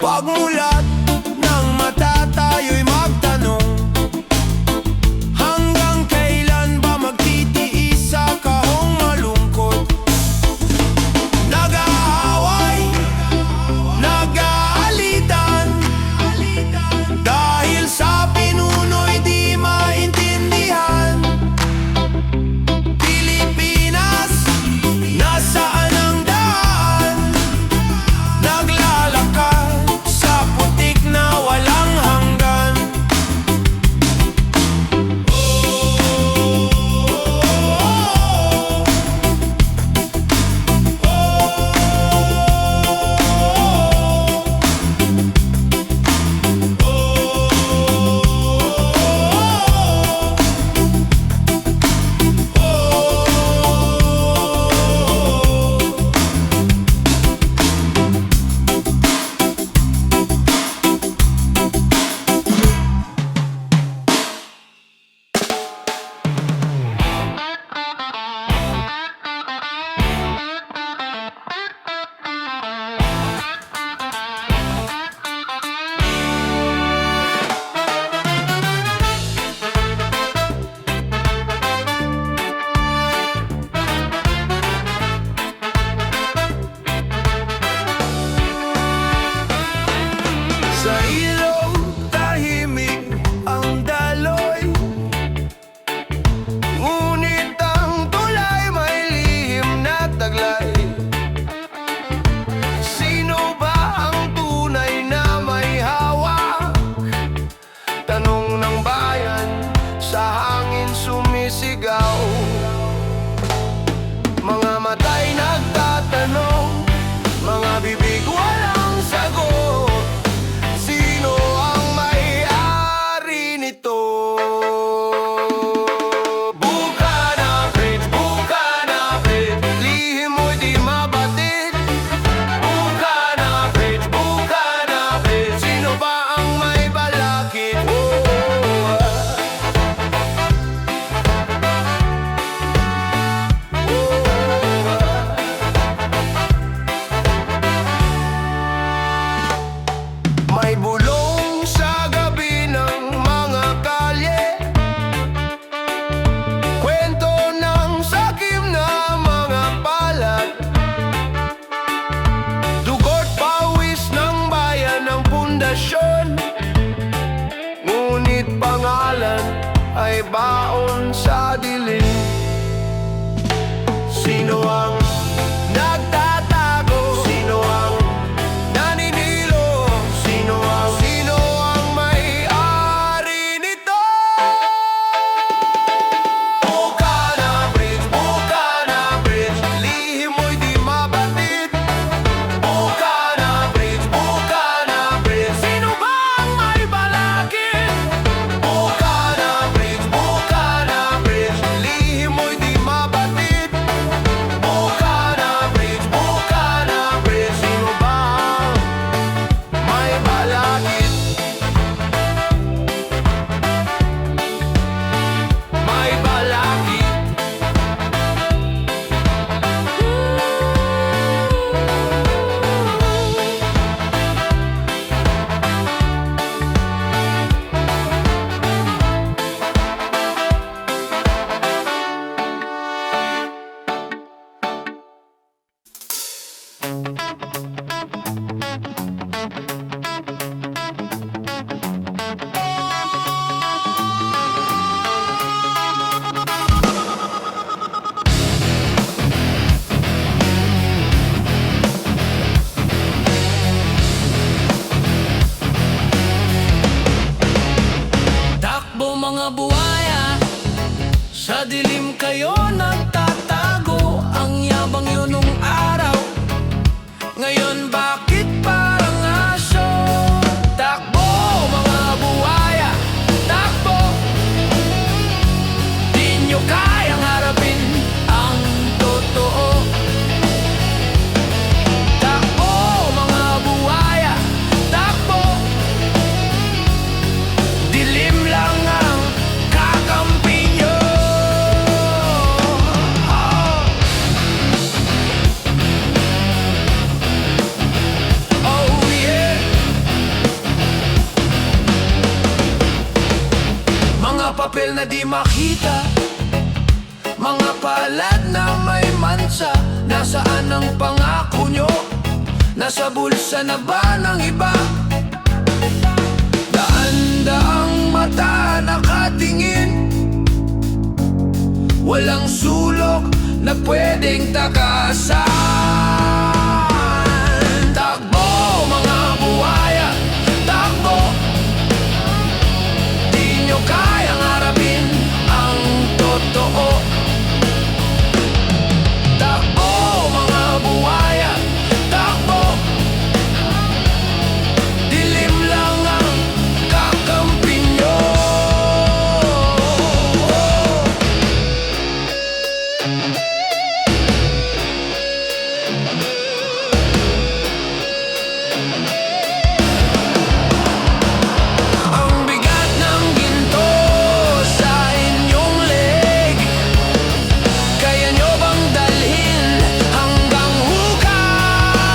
Pagmulat ng mata tayo'y magtanong, hanggang kailan ba magtitiis sa kahong malungkot? Nag-aaway, nag-aalitan, dahil sa pinuno'y di maintindihan. Pilipinas, nasaan ang daan? Naglalakad sa putik na walang hanggan. Sa ilog, tahimik ang daloy, ngunit ang tulay may lihim na taglay. Sino ba ang tunay na may hawak? Tanong ng bayan, sa hangin sumisigaw. Mga mata'y nagtatanong, mga bibig walang sagot. Sino ang may-ari nito? Bukana Bridge, lihim mo'y di mabatid. Bukana Bridge, sino ba ang may balakid? May bulong sa gabi ng mga kalye, kwento ng sakim na mga palad, dugo't pawis ng bayan ng pundasyon, ngunit pangalan ay baon sa dilim. Sino ang nagtatago? Sino ang naninilo? Sino ang may-ari nito? Bukana Bridge, lihim mo'y di mabatid. Bukana Bridge, sino ba ang may balakid? Bukana Bridge, lihim mo'y di mabatid. Bukana Bridge, sino ba ang may balakid? May balakid. Takbo mga buhaya, sa dilim kayo nagtatago. Ang yabang yun nung araw, ngayon bakit parang aso? Takbo mga buhaya, takbo, di nyo kayang harapin ang totoo. Takbo mga buhaya, takbo, dilim lang ang kakampi nyo. papel na di makita, mga palad na may mansa. Nasaan ang pangako nyo? Nasa bulsa na ba ng iba? Daan-daang mata nakatingin, walang sulok na pwedeng takasan. Takbo mga buhaya, takbo, di nyo kayang harapin ang totoo. Takbo mga buhaya, takbo, dilim lang ang kakampi nyo. Ang bigat ng ginto sa inyong leg, kaya nyo bang dalhin hanggang hukay?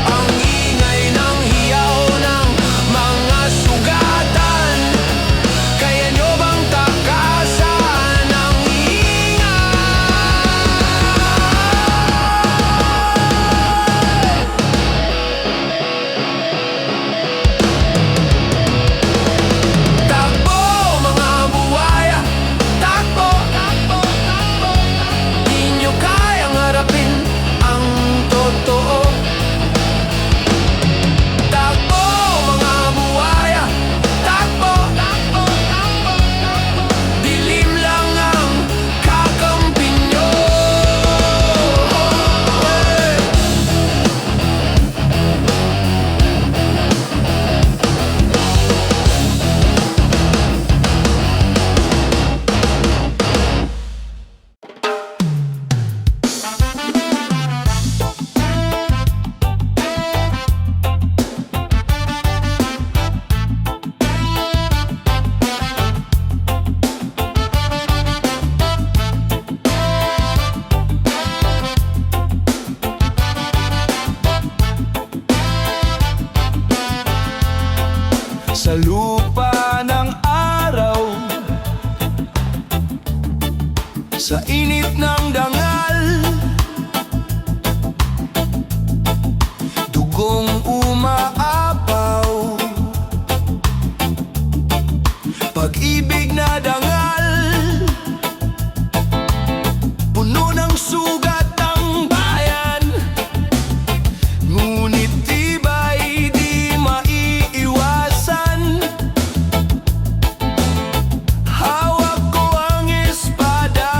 Ang ingay ng hiyaw ng mga sugatan, kaya nyo bang takasan ang ingay? Takbo mga buhaya, takbo, takbo, takbo, di nyo kayang harapin ang totoo. Takbo mga buhaya, takbo, takbo, takbo, takbo, dilim lang ang kakampi nyo. Sa lupa ng araw, sa init ng dangal, dugong umaapaw, pag-ibig na dangal, puno ng sugat ang bayan, ngunit tibay di maiiwasan. Hawak ko ang espada,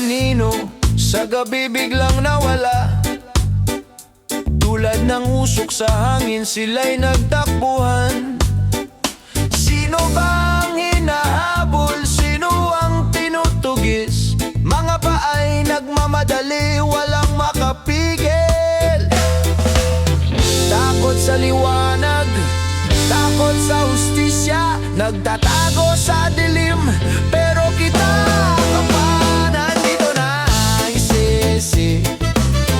anino sa gabi biglang nawala. Tulad ng usok sa hangin sila'y nagtakbuhan. Sino bang hinahabol? Sino ang tinutugis? Mga paay nagmamadali, walang makapigil. Takot sa liwanag, takot sa hustisya, nagtatago sa dilim. Pero kita kapan, nandito na isisi.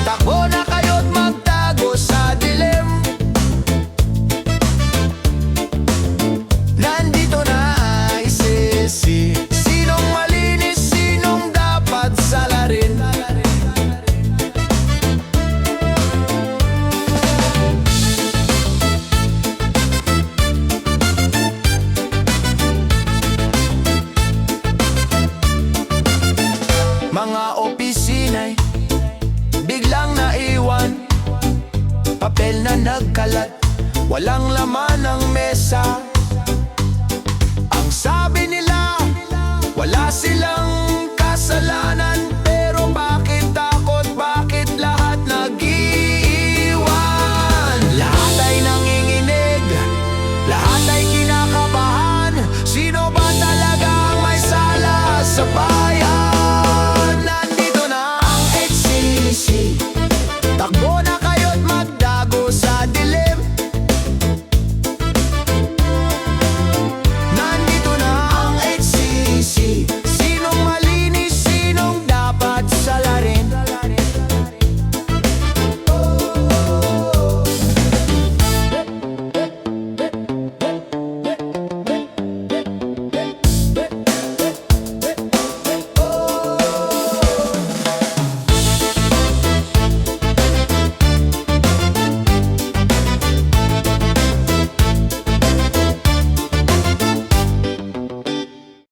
Takbo na kayo't magtago sa dilim. Nandito na isisi. Sinong malinis, sinong dapat salarin? Mga opisina'y biglang naiwan, papel na nagkalat, walang